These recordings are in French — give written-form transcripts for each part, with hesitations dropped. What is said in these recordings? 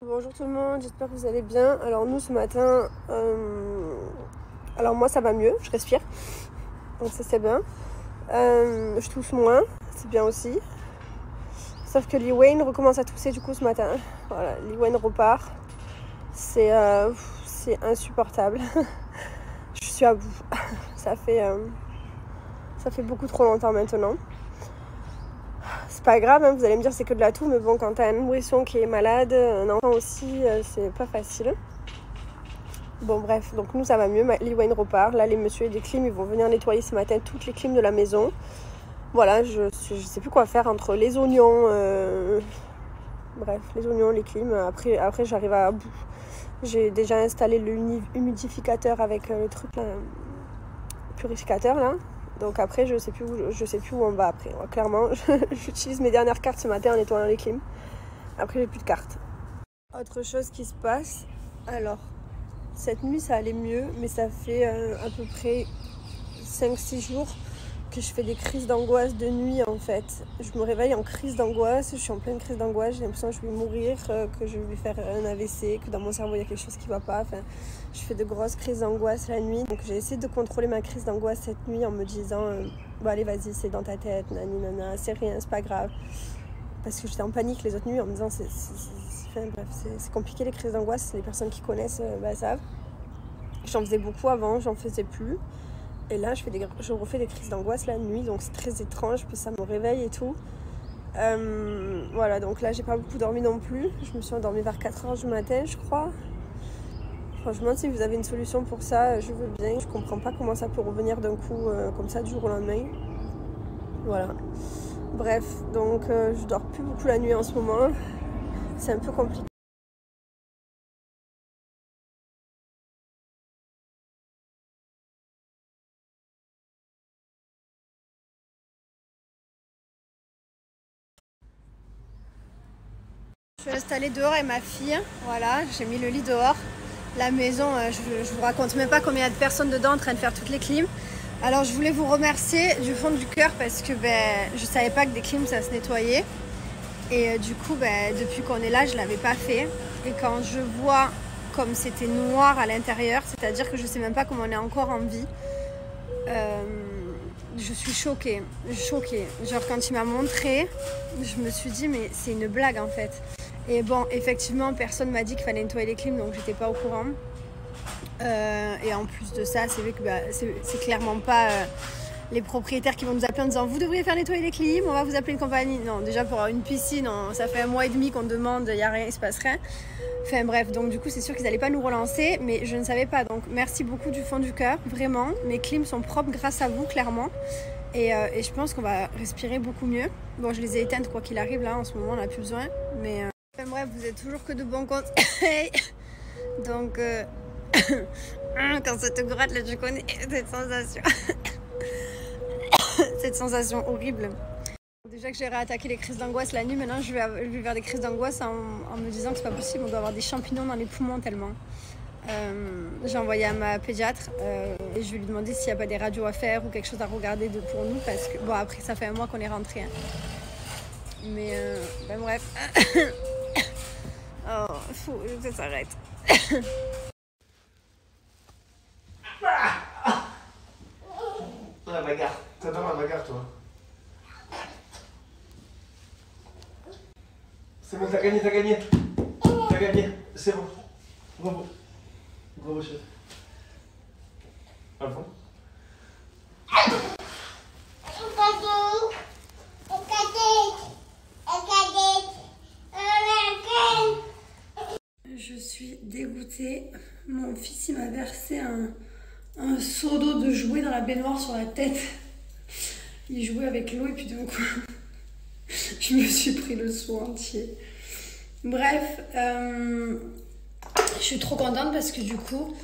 Bonjour tout le monde, j'espère que vous allez bien. Alors nous ce matin, alors moi ça va mieux, je respire, donc ça c'est bien. Je tousse moins, c'est bien aussi. Sauf que Lee Wayne recommence à tousser du coup ce matin. Voilà, Lee Wayne repart. C'est insupportable. Je suis à bout. Ça fait beaucoup trop longtemps maintenant. C'est pas grave, hein, vous allez me dire c'est que de la toux, mais bon, quand t'as un nourrisson qui est malade, un enfant aussi, c'est pas facile. Bon bref, donc nous ça va mieux, Lee Wayne repart. Là les messieurs et des clims, ils vont venir nettoyer ce matin toutes les clims de la maison. Voilà, je sais plus quoi faire entre les oignons, bref, les oignons, les clims. Après j'arrive à bout. J'ai déjà installé le humidificateur avec le truc là, purificateur là. Donc après je sais plus où on va après. Clairement, j'utilise mes dernières cartes ce matin en nettoyant les clims. Après j'ai plus de cartes. Autre chose qui se passe, alors cette nuit ça allait mieux, mais ça fait à peu près 5-6 jours que je fais des crises d'angoisse de nuit en fait. Je me réveille en crise d'angoisse, je suis en pleine crise d'angoisse, j'ai l'impression que je vais mourir, que je vais faire un AVC, que dans mon cerveau il y a quelque chose qui va pas. Enfin, je fais de grosses crises d'angoisse la nuit. Donc j'ai essayé de contrôler ma crise d'angoisse cette nuit en me disant bon allez vas-y c'est dans ta tête, nani nana, c'est rien, c'est pas grave. Parce que j'étais en panique les autres nuits en me disant c'est compliqué les crises d'angoisse, les personnes qui connaissent savent. J'en faisais beaucoup avant, j'en faisais plus. Et là, je refais des crises d'angoisse la nuit, donc c'est très étrange, puis ça me réveille et tout. Voilà, donc là, j'ai pas beaucoup dormi non plus. Je me suis endormie vers 4h du matin, je crois. Franchement, si vous avez une solution pour ça, je veux bien. Je comprends pas comment ça peut revenir d'un coup, comme ça, du jour au lendemain. Voilà. Bref, donc je dors plus beaucoup la nuit en ce moment. C'est un peu compliqué. Je suis installée dehors avec ma fille, voilà, j'ai mis le lit dehors. La maison, je vous raconte même pas combien il y a de personnes dedans en train de faire toutes les clims. Alors je voulais vous remercier du fond du cœur parce que je savais pas que des clims ça se nettoyait. Et du coup, depuis qu'on est là, je l'avais pas fait. Et quand je vois comme c'était noir à l'intérieur, c'est-à-dire que je sais même pas comment on est encore en vie, je suis choquée. Genre quand il m'a montré, je me suis dit mais c'est une blague en fait. Et bon, effectivement, personne m'a dit qu'il fallait nettoyer les clims, donc j'étais pas au courant. Et en plus de ça, c'est vrai que c'est clairement pas les propriétaires qui vont nous appeler en disant vous devriez faire nettoyer les clims, on va vous appeler une compagnie. Non, déjà pour une piscine, ça fait 1 mois et demi qu'on demande, il n'y a rien, il se passe rien. Enfin bref, donc du coup c'est sûr qu'ils n'allaient pas nous relancer, mais je ne savais pas. Donc merci beaucoup du fond du cœur, vraiment. Mes clims sont propres grâce à vous, clairement. Et je pense qu'on va respirer beaucoup mieux. Bon, je les ai éteintes quoi qu'il arrive, là en ce moment on n'a plus besoin. Mais enfin, bref, vous êtes toujours que de bons conseils. Donc quand ça te gratte là, tu connais cette sensation. Cette sensation horrible. Déjà que j'ai réattaqué les crises d'angoisse la nuit, maintenant je vais vers des crises d'angoisse en me disant que c'est pas possible, on doit avoir des champignons dans les poumons tellement. J'ai envoyé à ma pédiatre et je vais lui demander s'il n'y a pas des radios à faire ou quelque chose à regarder pour nous parce que bon après ça fait 1 mois qu'on est rentré. Hein. Mais bref. Oh, faut que ça s'arrête. La bagarre. T'adores la bagarre, toi. C'est bon, t'as gagné. T'as gagné. C'est bon. Bravo. Bravo, chef. Ah bon? Je suis dégoûtée. Mon fils il m'a versé un seau d'eau de jouet dans la baignoire sur la tête. Il jouait avec l'eau et puis d'un coup je me suis pris le seau entier. Bref, je suis trop contente parce que du coup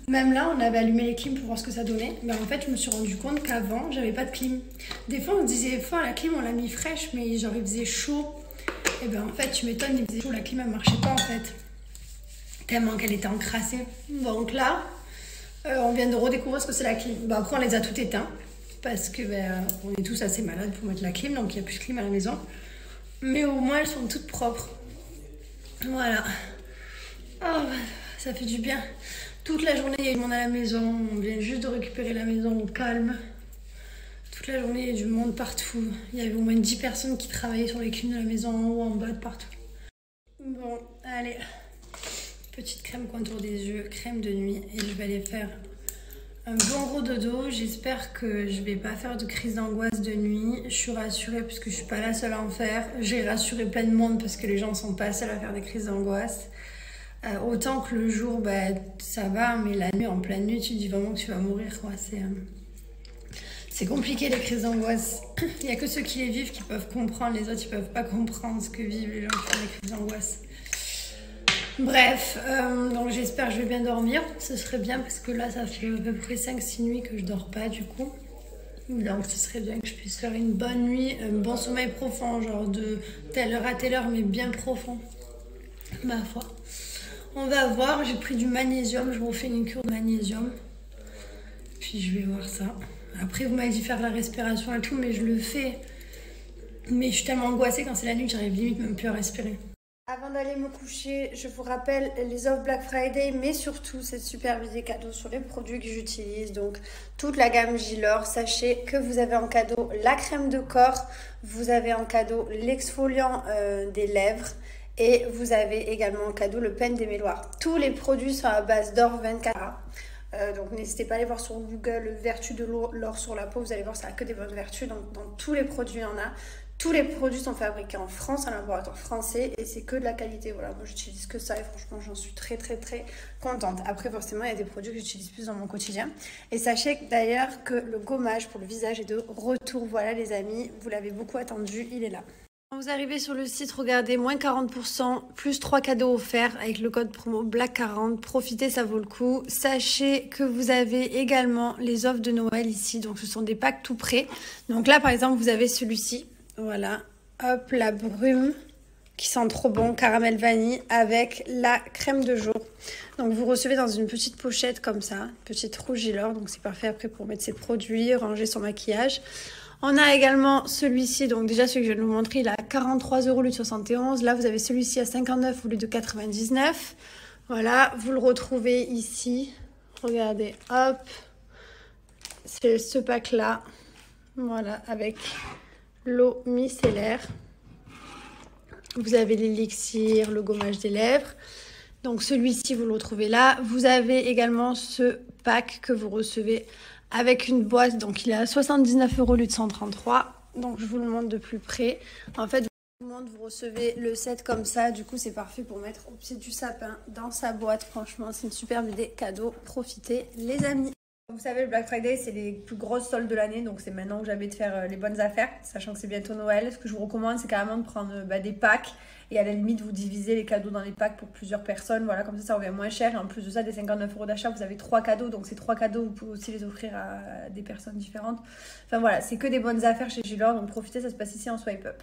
même là on avait allumé les clims pour voir ce que ça donnait, mais en fait je me suis rendu compte qu'avant j'avais pas de clim. Des fois on se disait la clim on l'a mis fraîche mais genre il faisait chaud. Et ben en fait tu m'étonnes, il faisait chaud, la clim elle marchait pas en fait tellement qu'elle était encrassée. Donc là on vient de redécouvrir ce que c'est la clim. Bon, après on les a toutes éteints parce que on est tous assez malades pour mettre la clim, donc il n'y a plus de clim à la maison, mais au moins elles sont toutes propres. Voilà. Oh, ça fait du bien. Toute la journée, il y a du monde à la maison. On vient juste de récupérer la maison au calme. Toute la journée, il y a du monde partout. Il y avait au moins 10 personnes qui travaillaient sur les clims de la maison, en haut, en bas, de partout. Bon, allez. Petite crème contour des yeux, crème de nuit. Et je vais aller faire un bon gros dodo. J'espère que je vais pas faire de crise d'angoisse de nuit. Je suis rassurée parce que je suis pas la seule à en faire. J'ai rassuré plein de monde parce que les gens sont pas seuls à faire des crises d'angoisse. Autant que le jour, bah, ça va, mais la nuit, en pleine nuit, tu dis vraiment que tu vas mourir, quoi. C'est compliqué, les crises d'angoisse. Il n'y a que ceux qui les vivent qui peuvent comprendre. Les autres, ils peuvent pas comprendre ce que vivent les gens qui font des crises d'angoisse. Bref, donc j'espère que je vais bien dormir. Ce serait bien parce que là, ça fait à peu près 5-6 nuits que je dors pas, du coup. Donc ce serait bien que je puisse faire une bonne nuit, un bon sommeil profond, genre de telle heure à telle heure, mais bien profond. Ma foi. On va voir, j'ai pris du magnésium, je vous refais une cure de magnésium. Puis je vais voir ça. Après, vous m'avez dit faire la respiration et tout, mais je le fais. Mais je suis tellement angoissée quand c'est la nuit que j'arrive limite même plus à respirer. Avant d'aller me coucher, je vous rappelle les offres Black Friday, mais surtout cette super vidéo cadeau sur les produits que j'utilise. Donc toute la gamme Gilor. Sachez que vous avez en cadeau la crème de corps, vous avez en cadeau l'exfoliant des lèvres. Et vous avez également en cadeau le pen démêloir. Tous les produits sont à base d'or 24. Donc n'hésitez pas à aller voir sur Google vertu de l'or sur la peau. Vous allez voir, ça n'a que des bonnes vertus. Donc dans tous les produits, il y en a. Tous les produits sont fabriqués en France, à un laboratoire français. Et c'est que de la qualité. Voilà, moi j'utilise que ça et franchement j'en suis très contente. Après forcément, il y a des produits que j'utilise plus dans mon quotidien. Et sachez d'ailleurs que le gommage pour le visage est de retour. Voilà les amis, vous l'avez beaucoup attendu, il est là. Quand vous arrivez sur le site, regardez, moins 40%, plus 3 cadeaux offerts avec le code promo BLACK40. Profitez, ça vaut le coup. Sachez que vous avez également les offres de Noël ici. Donc, ce sont des packs tout prêts. Donc là, par exemple, vous avez celui-ci. Voilà. Hop, la brume qui sent trop bon, caramel vanille avec la crème de jour. Donc, vous recevez dans une petite pochette comme ça, petite rouge Gilor. Donc, c'est parfait après pour mettre ses produits, ranger son maquillage. On a également celui-ci, donc déjà celui que je viens de vous montrer, il est à 43 € au lieu de 71. Là, vous avez celui-ci à 59 au lieu de 99. Voilà, vous le retrouvez ici. Regardez, hop. C'est ce pack-là. Voilà, avec l'eau micellaire. Vous avez l'élixir, le gommage des lèvres. Donc celui-ci, vous le retrouvez là. Vous avez également ce pack que vous recevez avec une boîte, donc il est à 79 € au lieu de 133. Donc je vous le montre de plus près. En fait, vous recevez le set comme ça. Du coup, c'est parfait pour mettre au pied du sapin dans sa boîte. Franchement, c'est une superbe idée cadeau. Profitez, les amis. Vous savez, le Black Friday, c'est les plus grosses soldes de l'année. Donc c'est maintenant que j'avais de faire les bonnes affaires, sachant que c'est bientôt Noël. Ce que je vous recommande, c'est carrément de prendre des packs. Et à la limite, vous divisez les cadeaux dans les packs pour plusieurs personnes. Voilà, comme ça revient moins cher. Et en plus de ça, des 59 € d'achat, vous avez 3 cadeaux. Donc ces 3 cadeaux, vous pouvez aussi les offrir à des personnes différentes. Enfin voilà, c'est que des bonnes affaires chez Gilor. Donc profitez, ça se passe ici en swipe up.